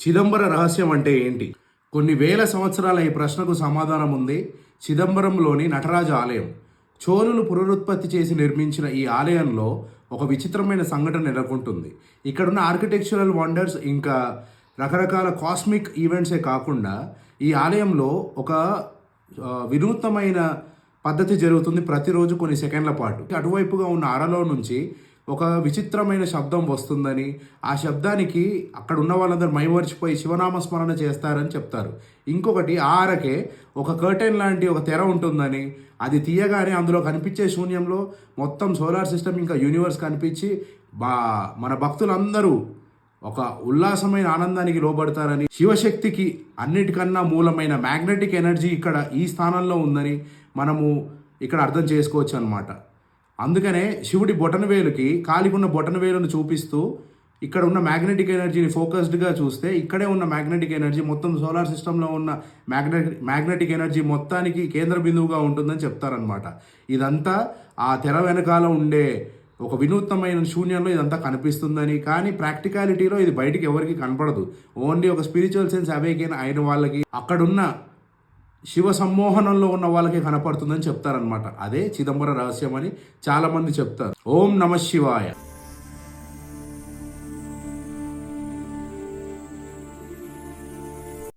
చిదంబర రహస్యం అంటే ఏంటి? కొన్ని వేల సంవత్సరాల ఈ ప్రశ్నకు సమాధానం ఉంది చిదంబరంలోని నటరాజ ఆలయం. చోళులు పునరుత్పత్తి చేసి నిర్మించిన ఈ ఆలయంలో ఒక విచిత్రమైన సంఘటన నెలకొంటుంది. ఇక్కడున్న ఆర్కిటెక్చరల్ వండర్స్ ఇంకా రకరకాల కాస్మిక్ ఈవెంట్సే కాకుండా ఈ ఆలయంలో ఒక వినూత్నమైన పద్ధతి జరుగుతుంది ప్రతిరోజు కొన్ని సెకండ్ల పాటు. అటువైపుగా ఉన్న అరలో నుంచి ఒక విచిత్రమైన శబ్దం వస్తుందని, ఆ శబ్దానికి అక్కడ ఉన్న వాళ్ళందరూ మైమర్చిపోయి శివనామస్మరణ చేస్తారని చెప్తారు. ఇంకొకటి ఆ అరకే ఒక కర్టెన్ లాంటి ఒక తెర ఉంటుందని, అది తీయగానే అందులో కనిపించే శూన్యంలో మొత్తం సోలార్ సిస్టమ్ ఇంకా యూనివర్స్ కనిపించి మన భక్తులందరూ ఒక ఉల్లాసమైన ఆనందానికి లోబడతారని, శివశక్తికి అన్నిటికన్నా మూలమైన మ్యాగ్నెటిక్ ఎనర్జీ ఇక్కడ ఈ స్థానంలో ఉందని మనము ఇక్కడ అర్థం చేసుకోవచ్చు అన్నమాట. అందుకనే శివుడి బొటనవేలుకి కాలికున్న బొటనవేలును చూపిస్తూ ఇక్కడ ఉన్న మ్యాగ్నెటిక్ ఎనర్జీని ఫోకస్డ్గా చూస్తే ఇక్కడే ఉన్న మ్యాగ్నెటిక్ ఎనర్జీ మొత్తం సోలార్ సిస్టంలో ఉన్న మ్యాగ్నెటిక్ ఎనర్జీ మొత్తానికి కేంద్ర బిందువుగా ఉంటుందని చెప్తారనమాట. ఇదంతా ఆ తెర వెనకాల ఉండే ఒక వినూత్నమైన శూన్యంలో ఇదంతా కనిపిస్తుందని, కానీ ప్రాక్టికాలిటీలో ఇది బయటికి ఎవరికి కనపడదు. ఓన్లీ ఒక స్పిరిచువల్ సెన్స్ అవేకెన్ అయిన వాళ్ళకి, అక్కడున్న శివ సమ్మోహనంలో ఉన్న వాళ్ళకి కనపడుతుందని చెప్తారనమాట. అదే చిదంబర రహస్యం అని చాలామంది చెప్తారు. ఓం నమ శివాయ.